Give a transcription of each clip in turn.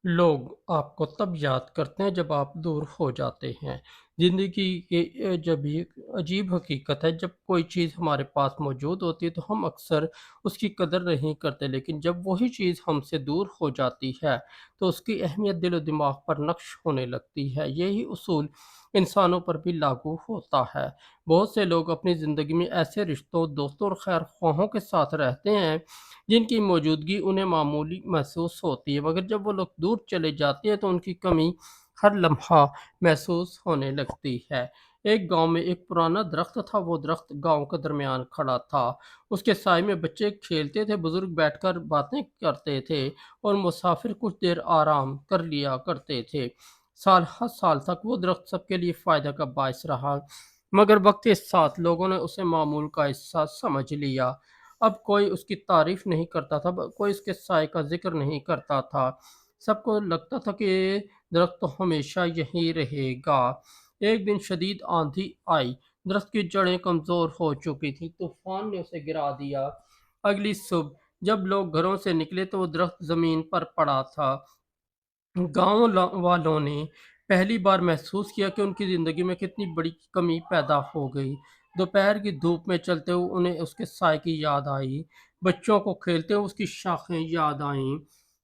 لوگ آپ کو تب یاد کرتے ہیں جب آپ دور ہو جاتے ہیں۔ زندگی کی جب ایک عجیب حقیقت ہے، جب کوئی چیز ہمارے پاس موجود ہوتی ہے تو ہم اکثر اس کی قدر نہیں کرتے، لیکن جب وہی چیز ہم سے دور ہو جاتی ہے تو اس کی اہمیت دل و دماغ پر نقش ہونے لگتی ہے۔ یہی اصول انسانوں پر بھی لاگو ہوتا ہے۔ بہت سے لوگ اپنی زندگی میں ایسے رشتوں، دوستوں اور خیر خواہوں کے ساتھ رہتے ہیں جن کی موجودگی انہیں معمولی محسوس ہوتی ہے، مگر جب وہ لوگ دور چلے جاتے ہیں تو ان کی کمی ہر لمحہ محسوس ہونے لگتی ہے۔ ایک گاؤں میں ایک پرانا درخت تھا، وہ درخت گاؤں کے درمیان کھڑا تھا۔ اس کے سائے میں بچے کھیلتے تھے، بزرگ بیٹھ کر باتیں کرتے تھے اور مسافر کچھ دیر آرام کر لیا کرتے تھے۔ سال ہر سال تک وہ درخت سب کے لیے فائدہ کا باعث رہا، مگر وقت کے ساتھ لوگوں نے اسے معمول کا حصہ سمجھ لیا۔ اب کوئی اس کی تعریف نہیں کرتا تھا، کوئی اس کے سائے کا ذکر نہیں کرتا تھا۔ سب کو لگتا تھا کہ یہ درخت تو ہمیشہ یہیں رہے گا۔ ایک دن شدید آندھی آئی، درخت کی جڑیں کمزور ہو چکی تھیں، طوفان نے اسے گرا دیا۔ اگلی صبح جب لوگ گھروں سے نکلے تو وہ درخت زمین پر پڑا تھا۔ گاؤں والوں نے پہلی بار محسوس کیا کہ ان کی زندگی میں کتنی بڑی کمی پیدا ہو گئی۔ دوپہر کی دھوپ میں چلتے ہوئے انہیں اس کے سائے کی یاد آئی، بچوں کو کھیلتے ہوئے اس کی شاخیں یاد آئیں،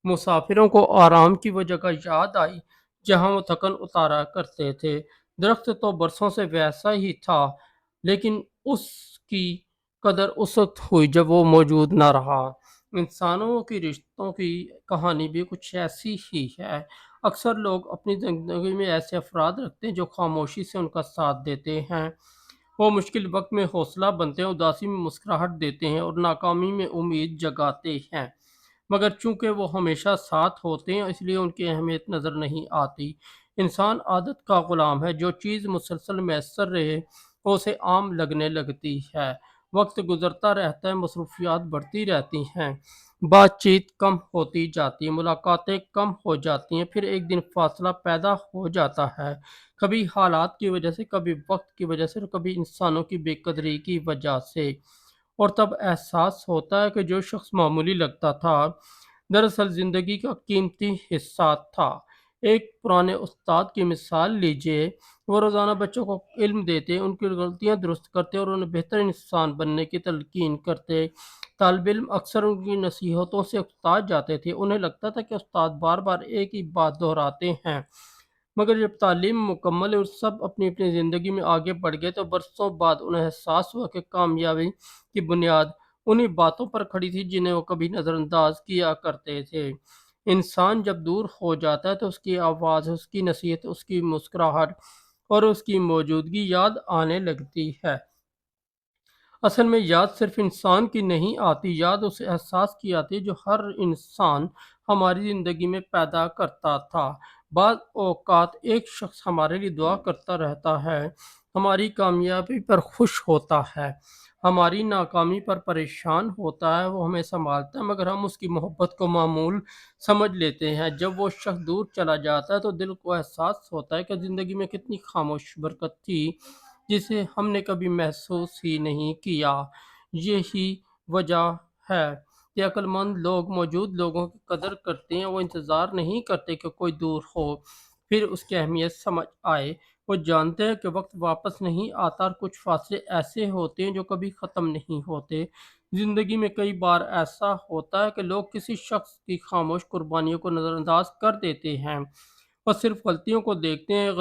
مسافروں کو آرام کی وہ جگہ یاد آئی جہاں وہ تھکن اتارا کرتے تھے۔ درخت تو برسوں سے ویسا ہی تھا، لیکن اس کی قدر اس وقت ہوئی جب وہ موجود نہ رہا۔ انسانوں کی رشتوں کی کہانی بھی کچھ ایسی ہی ہے۔ اکثر لوگ اپنی زندگی میں ایسے افراد رکھتے ہیں جو خاموشی سے ان کا ساتھ دیتے ہیں۔ وہ مشکل وقت میں حوصلہ بنتے ہیں، اداسی میں مسکراہٹ دیتے ہیں اور ناکامی میں امید جگاتے ہیں، مگر چونکہ وہ ہمیشہ ساتھ ہوتے ہیں اس لیے ان کی اہمیت نظر نہیں آتی۔ انسان عادت کا غلام ہے، جو چیز مسلسل میسر رہے وہ اسے عام لگنے لگتی ہے۔ وقت گزرتا رہتا ہے، مصروفیات بڑھتی رہتی ہیں، بات چیت کم ہوتی جاتی ہے، ملاقاتیں کم ہو جاتی ہیں، پھر ایک دن فاصلہ پیدا ہو جاتا ہے، کبھی حالات کی وجہ سے، کبھی وقت کی وجہ سے اور کبھی انسانوں کی بے قدری کی وجہ سے، اور تب احساس ہوتا ہے کہ جو شخص معمولی لگتا تھا دراصل زندگی کا قیمتی حصہ تھا۔ ایک پرانے استاد کی مثال لیجئے، وہ روزانہ بچوں کو علم دیتے، ان کی غلطیاں درست کرتے اور انہیں بہتر انسان بننے کی تلقین کرتے۔ طالب علم اکثر ان کی نصیحتوں سے اکتا جاتے تھے، انہیں لگتا تھا کہ استاد بار بار ایک ہی بات دہراتے ہیں، مگر جب تعلیم مکمل اور سب اپنی اپنی زندگی میں آگے بڑھ گئے تو برسوں بعد انہیں احساس ہوا کہ کامیابی کی بنیاد انہی باتوں پر کھڑی تھی جنہیں وہ کبھی نظر انداز کیا کرتے تھے۔ انسان جب دور ہو جاتا ہے تو اس کی آواز، اس کی نصیحت، اس کی مسکراہٹ اور اس کی موجودگی یاد آنے لگتی ہے۔ اصل میں یاد صرف انسان کی نہیں آتی، یاد اس احساس کی آتی ہے جو ہر انسان ہماری زندگی میں پیدا کرتا تھا۔ بعض اوقات ایک شخص ہمارے لیے دعا کرتا رہتا ہے، ہماری کامیابی پر خوش ہوتا ہے، ہماری ناکامی پر پریشان ہوتا ہے، وہ ہمیں سنبھالتا ہے، مگر ہم اس کی محبت کو معمول سمجھ لیتے ہیں۔ جب وہ شخص دور چلا جاتا ہے تو دل کو احساس ہوتا ہے کہ زندگی میں کتنی خاموش برکت تھی جسے ہم نے کبھی محسوس ہی نہیں کیا۔ یہی وجہ ہے کہ عقل مند لوگ موجود لوگوں کی قدر کرتے ہیں، وہ انتظار نہیں کرتے کہ کوئی دور ہو پھر اس کی اہمیت سمجھ آئے۔ وہ جانتے ہیں کہ وقت واپس نہیں آتا اور کچھ فاصلے ایسے ہوتے ہیں جو کبھی ختم نہیں ہوتے۔ زندگی میں کئی بار ایسا ہوتا ہے کہ لوگ کسی شخص کی خاموش قربانیوں کو نظر انداز کر دیتے ہیں، وہ صرف غلطیوں کو دیکھتے ہیں،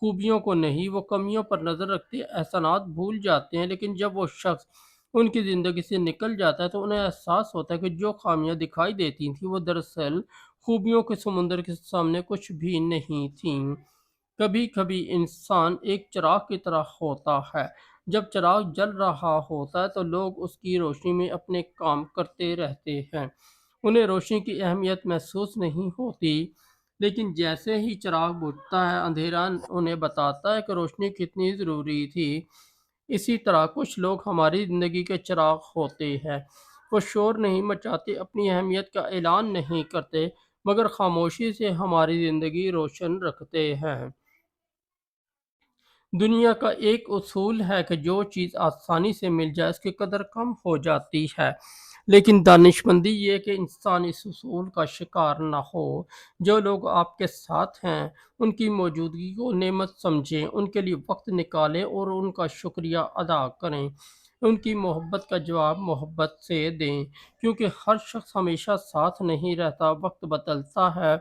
خوبیوں کو نہیں، وہ کمیوں پر نظر رکھتے، احسانات بھول جاتے ہیں، لیکن جب وہ شخص ان کی زندگی سے نکل جاتا ہے تو انہیں احساس ہوتا ہے کہ جو خامیاں دکھائی دیتی تھیں وہ دراصل خوبیوں کے سمندر کے سامنے کچھ بھی نہیں تھیں۔ کبھی کبھی انسان ایک چراغ کی طرح ہوتا ہے، جب چراغ جل رہا ہوتا ہے تو لوگ اس کی روشنی میں اپنے کام کرتے رہتے ہیں، انہیں روشنی کی اہمیت محسوس نہیں ہوتی، لیکن جیسے ہی چراغ بجھتا ہے اندھیرا انہیں بتاتا ہے کہ روشنی کتنی ضروری تھی۔ اسی طرح کچھ لوگ ہماری زندگی کے چراغ ہوتے ہیں، وہ شور نہیں مچاتے، اپنی اہمیت کا اعلان نہیں کرتے، مگر خاموشی سے ہماری زندگی روشن رکھتے ہیں۔ دنیا کا ایک اصول ہے کہ جو چیز آسانی سے مل جائے اس کی قدر کم ہو جاتی ہے، لیکن دانشمندی یہ ہے کہ انسان اس اصول کا شکار نہ ہو۔ جو لوگ آپ کے ساتھ ہیں ان کی موجودگی کو نعمت سمجھیں، ان کے لیے وقت نکالیں اور ان کا شکریہ ادا کریں۔ ان کی محبت کا جواب محبت سے دیں، کیونکہ ہر شخص ہمیشہ ساتھ نہیں رہتا، وقت بدلتا ہے،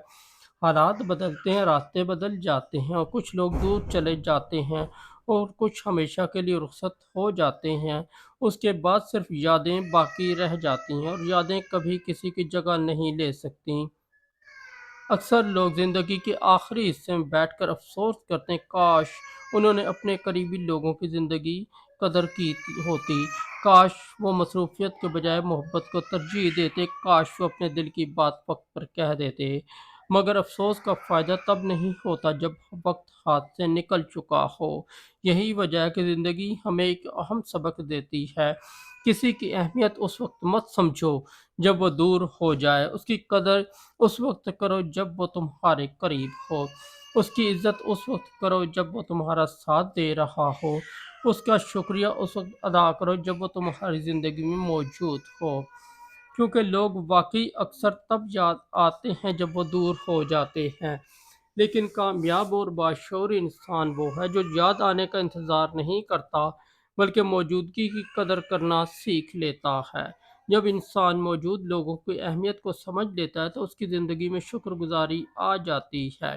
حالات بدلتے ہیں، راستے بدل جاتے ہیں، اور کچھ لوگ دور چلے جاتے ہیں اور کچھ ہمیشہ کے لیے رخصت ہو جاتے ہیں۔ اس کے بعد صرف یادیں باقی رہ جاتی ہیں، اور یادیں کبھی کسی کی جگہ نہیں لے سکتیں۔ اکثر لوگ زندگی کے آخری حصے میں بیٹھ کر افسوس کرتے ہیں، کاش انہوں نے اپنے قریبی لوگوں کی زندگی قدر کی ہوتی، کاش وہ مصروفیت کے بجائے محبت کو ترجیح دیتے، کاش وہ اپنے دل کی بات وقت پر کہہ دیتے۔ مگر افسوس کا فائدہ تب نہیں ہوتا جب وقت ہاتھ سے نکل چکا ہو۔ یہی وجہ ہے کہ زندگی ہمیں ایک اہم سبق دیتی ہے: کسی کی اہمیت اس وقت مت سمجھو جب وہ دور ہو جائے، اس کی قدر اس وقت کرو جب وہ تمہارے قریب ہو، اس کی عزت اس وقت کرو جب وہ تمہارا ساتھ دے رہا ہو، اس کا شکریہ اس وقت ادا کرو جب وہ تمہاری زندگی میں موجود ہو، کیونکہ لوگ واقعی اکثر تب یاد آتے ہیں جب وہ دور ہو جاتے ہیں، لیکن کامیاب اور باشعور انسان وہ ہے جو یاد آنے کا انتظار نہیں کرتا بلکہ موجودگی کی قدر کرنا سیکھ لیتا ہے۔ جب انسان موجود لوگوں کی اہمیت کو سمجھ لیتا ہے تو اس کی زندگی میں شکر گزاری آ جاتی ہے،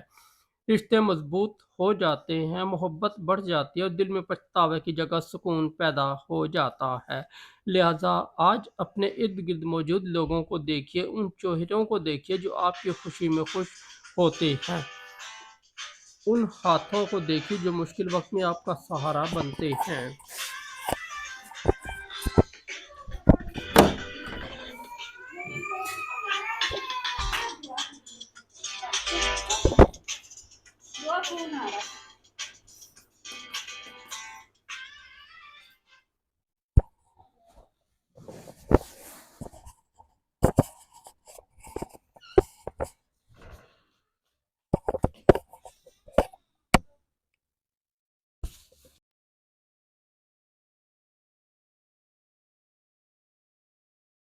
رشتے مضبوط ہو جاتے ہیں، محبت بڑھ جاتی ہے اور دل میں پچھتاوے کی جگہ سکون پیدا ہو جاتا ہے۔ لہٰذا آج اپنے ارد گرد موجود لوگوں کو دیکھیے، ان چہروں کو دیکھیے جو آپ کی خوشی میں خوش ہوتے ہیں، ان ہاتھوں کو دیکھیے جو مشکل وقت میں آپ کا سہارا بنتے ہیں۔